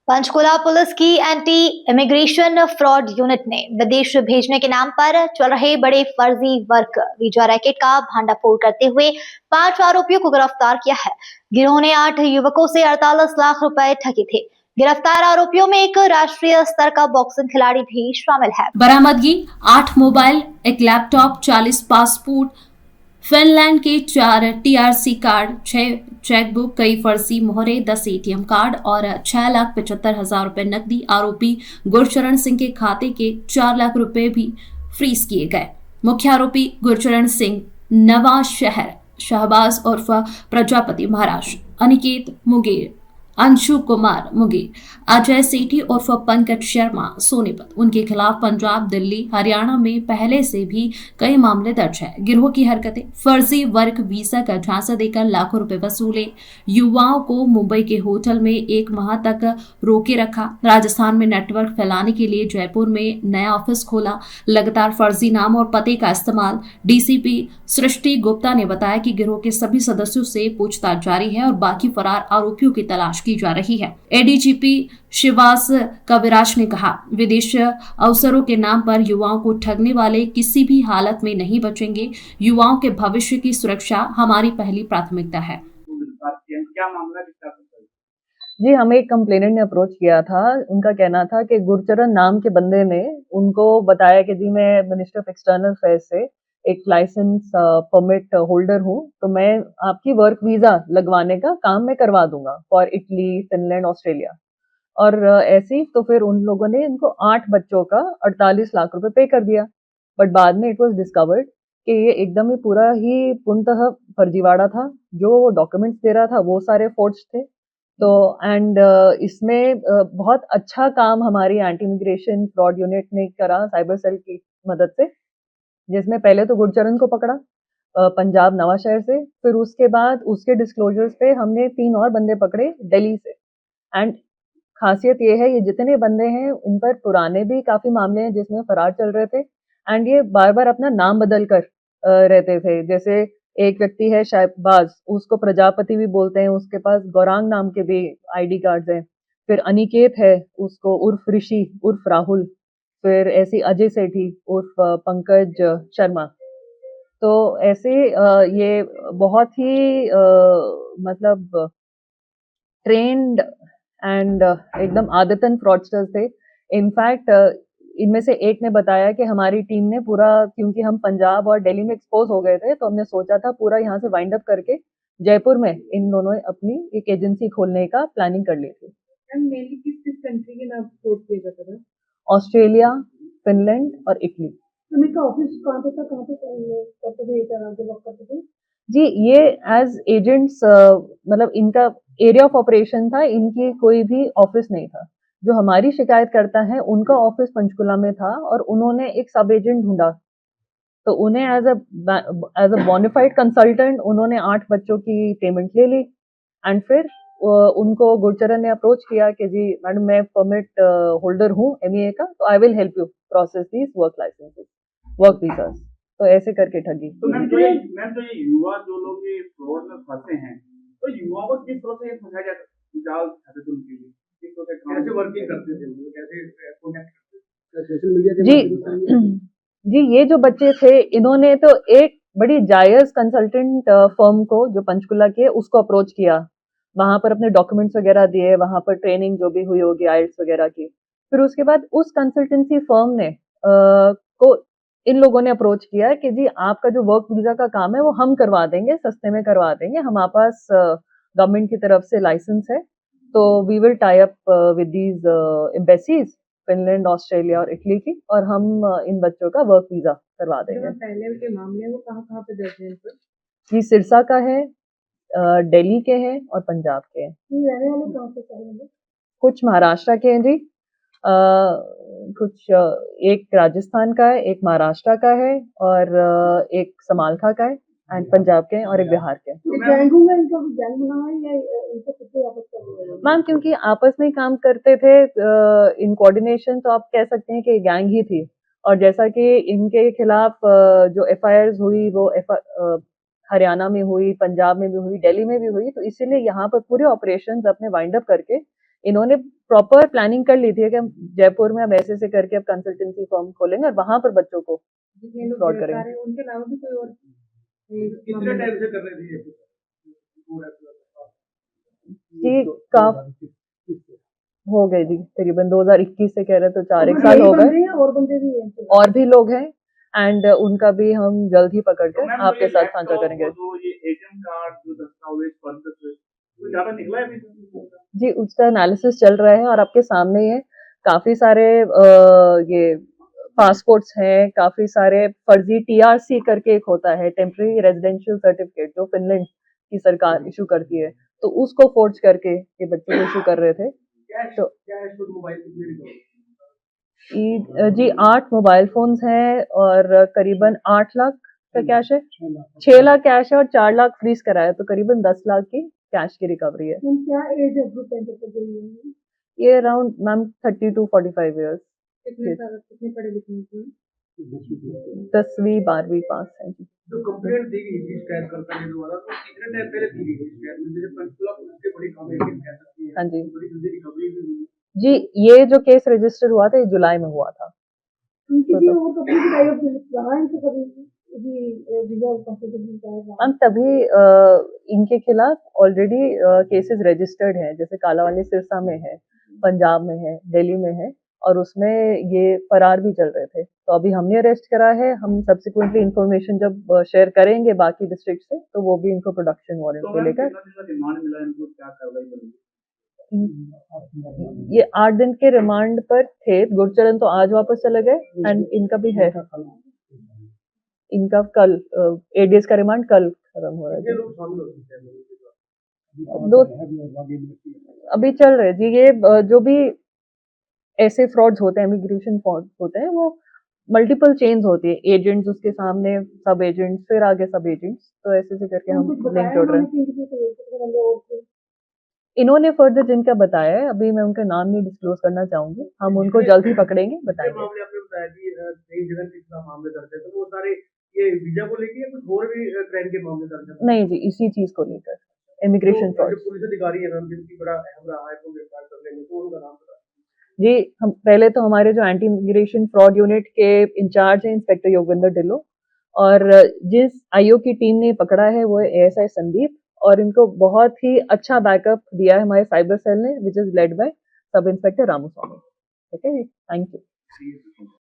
Panchkula police की anti immigration fraud unit ने विदेश भेजने के नाम पर चल रहे बड़े फर्जी वर्क वीजा रैकेट का भांडाफोड़ करते हुए 5 आरोपियों को गिरफ्तार किया है। गिरोह ने 8 युवकों से 48 लाख रुपए ठगे थे। गिरफ्तार आरोपियों में एक राष्ट्रीय स्तर का बॉक्सिंग खिलाड़ी भी शामिल है। बरामदगी 8 मोबाइल, एक लैपटॉप, 40 पासपोर्ट, फिनलैंड के 4 टीआरसी कार्ड, 6 चेकबुक, कई फर्जी मोहरे, 10 एटीएम कार्ड और 6,75,000 रुपए नकदी। आरोपी गुरचरण सिंह के खाते के 4 लाख रुपए भी फ्रीज किए गए। मुख्य आरोपी गुरचरण सिंह नवा शहर शहबाज उर्फ प्रजापति महाराष्ट्र, अनिकेत मुंगेर, अंशु कुमार मुंगेर, अजय सेठी उर्फ पंकज शर्मा सोनीपत, उनके खिलाफ पंजाब, दिल्ली, हरियाणा में पहले से भी कई मामले दर्ज है। गिरोह की हरकतें: फर्जी वर्क वीजा का झांसा देकर लाखों रुपए वसूले, युवाओं को मुंबई के होटल में 1 माह तक रोके रखा, राजस्थान में नेटवर्क फैलाने के लिए जयपुर में नया ऑफिस खोला, लगातार फर्जी नाम और पते का इस्तेमाल। डीसीपी सृष्टि गुप्ता ने बताया कि गिरोह के सभी सदस्यों से पूछताछ जारी है और बाकी फरार आरोपियों की तलाश की जा रही है। एडीजीपी शिवास कविराज ने कहा, विदेश अवसरों के नाम पर युवाओं को ठगने वाले किसी भी हालत में नहीं बचेंगे। युवाओं के भविष्य की सुरक्षा हमारी पहली प्राथमिकता है। क्या मामला है? जी, हमें एक कंप्लेनेंट ने अप्रोच किया था। उनका कहना था कि गुरचरण नाम के बंदे ने उनको बताया कि जी मैं मिनिस्ट्री ऑफ एक्सटर्नल अफेयर्स से एक लाइसेंस परमिट होल्डर हूँ, तो मैं आपकी वर्क वीजा लगवाने का काम मैं करवा दूंगा फॉर इटली, फिनलैंड, ऑस्ट्रेलिया। और ऐसे ही तो फिर उन लोगों ने इनको 8 बच्चों का 48 लाख रुपए पे कर दिया। बट बाद में इट वाज डिस्कवर्ड कि ये एकदम ही पूरा ही पूर्णतः फर्जीवाड़ा था। जो डॉक्यूमेंट्स दे रहा था वो सारे फोर्ज्ड थे। तो एंड इसमें बहुत अच्छा काम हमारी एंटी इमिग्रेशन फ्रॉड यूनिट ने करा साइबर सेल की मदद से, जिसमें पहले तो गुरचरण को पकड़ा पंजाब नवाशहर से, फिर उसके बाद उसके डिस्क्लोजर्स पे हमने 3 और बंदे पकड़े दिल्ली से। एंड खासियत ये है, ये जितने बंदे हैं इन पर पुराने भी काफी मामले हैं जिसमें फरार चल रहे थे एंड ये बार बार अपना नाम बदल कर रहते थे। जैसे एक व्यक्ति है शहबाज, उसको प्रजापति भी बोलते हैं, उसके पास गौरांग नाम के भी आईडी कार्ड्स हैं। फिर अनिकेत है, उसको उर्फ ऋषि उर्फ राहुल। फिर ऐसी अजय सेठी उर्फ पंकज शर्मा। तो ऐसे ये बहुत ही मतलब ट्रेंड एंड एकदम आदतन फ्रॉडस्टर्स थे। इनफैक्ट इनमें से एक ने बताया कि हमारी टीम ने पूरा, क्योंकि हम पंजाब और दिल्ली में एक्सपोज हो गए थे, तो हमने सोचा था पूरा यहाँ से वाइंड अप करके जयपुर में इन दोनों ने अपनी एक एजेंसी खोलने का प्लानिंग कर ली थी। मेनली किस कंट्री के नाम सपोर्ट किया जाता था? ऑस्ट्रेलिया, फिनलैंड और इटली। तो इनका ऑफिस कहाँ पे था, कहाँ पे करते थे, ये तरह के वर्क करते थे? जी, ये एज एजेंट्स मतलब इनका एरिया ऑफ ऑपरेशन था, इनकी कोई भी ऑफिस नहीं था। जो हमारी शिकायत करता है उनका ऑफिस पंचकुला में था और उन्होंने एक सब एजेंट ढूंढा, तो उन्हें एज अ बोनाफाइड कंसल्टेंट उन्होंने 8 बच्चों की पेमेंट ले ली। एंड फिर उनको गुरचरण ने अप्रोच किया कि जी मैडम मैं परमिट होल्डर हूँ एमईए का, तो I will help you process these work licenses, work visas. तो ऐसे करके ठगी। तो मैम जो ये युवा जो लोग ये फ्रॉड में फंसे हैं, तो युवाओं को किस तरह से फंसाया जाता है? जाल खाते थे उनके लिए, किस तरह से कैसे वर्किंग करते थे, कैसे कॉन्टेक्ट करते थे सोशल मीडिया के जी जी, ये जो बच्चे थे इन्होंने तो एक बड़ी जायज कंसल्टेंट फर्म को जो पंचकुला की है उसको अप्रोच किया। वहां पर अपने डॉक्यूमेंट्स वगैरह दिए, वहां पर ट्रेनिंग जो भी हुई होगी आइल्स वगैरह की। फिर उसके बाद उस कंसल्टेंसी फर्म ने को इन लोगों ने अप्रोच किया कि जी आपका जो वर्क वीजा का काम है वो हम करवा देंगे, सस्ते में करवा देंगे, हमारे पास गवर्नमेंट की तरफ से लाइसेंस है, तो we will tie up with these embassies Finland, Australia और इटली की, और हम इन बच्चों का वर्क वीजा करवा देंगे। पहले के मामले वो कहाँ पे दर्ज है? ये सिरसा का है, दिल्ली के हैं और पंजाब के हैं। रहने वाले कहाँ से? कुछ महाराष्ट्र के हैं जी, कुछ एक राजस्थान का है, एक महाराष्ट्र का है और एक समालखा का है एंड पंजाब के हैं और एक बिहार के हैं। मैम क्योंकि आपस में ही काम करते थे इन कोऑर्डिनेशन, तो आप कह सकते हैं कि गैंग ही थी। और जैसा कि इनके खिलाफ जो एफआईआर हुई वो हरियाणा में हुई, पंजाब में भी हुई, दिल्ली में भी हुई, तो इसीलिए यहाँ पर पूरे ऑपरेशंस अपने वाइंड अप करके इन्होंने प्रॉपर प्लानिंग कर ली थी कि हम जयपुर में अब ऐसे करके अब कंसल्टेंसी फर्म खोलेंगे और वहां पर बच्चों को जितने लोग फ्रॉड गिरफ्तार करेंगे। हैं उनके अलावा भी कोई और कितने टाइम से कर रहे थे ये पूरा जी हो गए जी, करीबन 2021 से कह रहे तो 4 साल हो गए। और बंदे भी हैं और भी लोग हैं एंड उनका भी हम जल्द ही पकड़ तो कर मैम आपके साथ साझा करेंगे। जो ये एटीएम कार्ड जो दस्तावेज फर्द से तो ज्यादा निकला है अभी तक? जी, उसका एनालिसिस चल रहा है और आपके सामने ही है। काफी सारे ये पासपोर्ट्स हैं, काफी सारे फर्जी टीआरसी करके एक होता है, टेम्पररी रेजिडेंशियल सर्टिफिकेट, जो फिनलैंड की सरकार इशू करती है, तो उसको फोर्ज करके ये बच्चे को इशू कर रहे थे। तो मोबाइल कितने रिकवर? जी 8 मोबाइल फोन्स हैं और करीबन 8 लाख का कैश है, 6 लाख कैश है और 4 लाख फ्रीज कराया, तो करीबन 10 लाख की कैश की रिकवरी है। क्या एज है ग्रुप सेंटर पर गई है? ये अराउंड मैम 30 to 45 ईयर्स, कितने पढ़े लिखे हैं? 10वीं 12वीं पास है जी। जो कंप्लेंट दी गई थी शिकायत करता है द्वारा तो कितने टाइम पहले दी गई थी शिकायत में जैसे पंचकुला पुलिस की बड़ी कामयाबी कह सकती है। हाँ जी बड़ी जल्दी रिकवरी भी हुई। जी, ये जो केस रजिस्टर हुआ था ये जुलाई में हुआ था। किसी और कंपनी की टाइप रहा है तो कभी वीजा कंपनी का हम तभी इनके खिलाफ ऑलरेडी केसेस रजिस्टर्ड हैं, जैसे कालावाली सिरसा में है, पंजाब में है, दिल्ली में है और उसमें ये फरार भी चल रहे थे। तो अभी हमने अरेस्ट करा है, हम सब्सिक्वेंटली इंफॉर्मेशन जब शेयर करेंगे बाकी डिस्ट्रिक्ट से तो वो भी इनको प्रोडक्शन वारंट तो को मैम लेकर कितना दिन का रिमांड मिला इनको, क्या कार्रवाई करेंगे? ये 8 दिन के रिमांड पर थे। गुरचरण तो आज वापस चले गए एंड इनका भी है, इनका कल 8 डेज का रिमांड कल खत्म हो रहा ये है। लोग शामिल हो सकते हैं दो अभी चल रहे जी, ये जो भी ऐसे फ्रॉड्स होते हैं, इमिग्रेशन फ्रॉड होते हैं, वो मल्टीपल चेन्स होती है, एजेंट्स उसके सामने, सब एजेंट्स, फिर आगे सब एजेंट्स, तो ऐसे से करके हम लिंक जोड़ रहे हैं। इन्होंने फर्दर जिनका बताया है, अभी मैं उनका नाम नहीं डिस्क्लोज करना चाहूंगी, हम उनको जल्द ही पकड़ेंगे, ये बताएंगे। मामले आपने बताया कि कई जगह के खिलाफ मामले दर्ज है तो वो सारे ये वीजा को लेके या कुछ और भी क्राइम के मामले दर्ज है? नहीं जी, इसी चीज को लेकर इमिग्रेशन जो फ्रॉड। पुलिस अधिकारी है मैम जिनकी बड़ा अहम रहा है को गिरफ्तार करने में, तो उनका नाम बताइए। जी, हम पहले तो हमारे जो एंटी इमिग्रेशन फ्रॉड यूनिट के इंचार्ज हैं इंस्पेक्टर योगेंद्र ढिल्लो, और जिस आईओ की टीम ने पकड़ा है वो है एएसआई संदीप, और इनको बहुत ही अच्छा बैकअप दिया है हमारे साइबर सेल ने, which is led by sub inspector Ramu Swami. ठीक है जी, थैंक यू।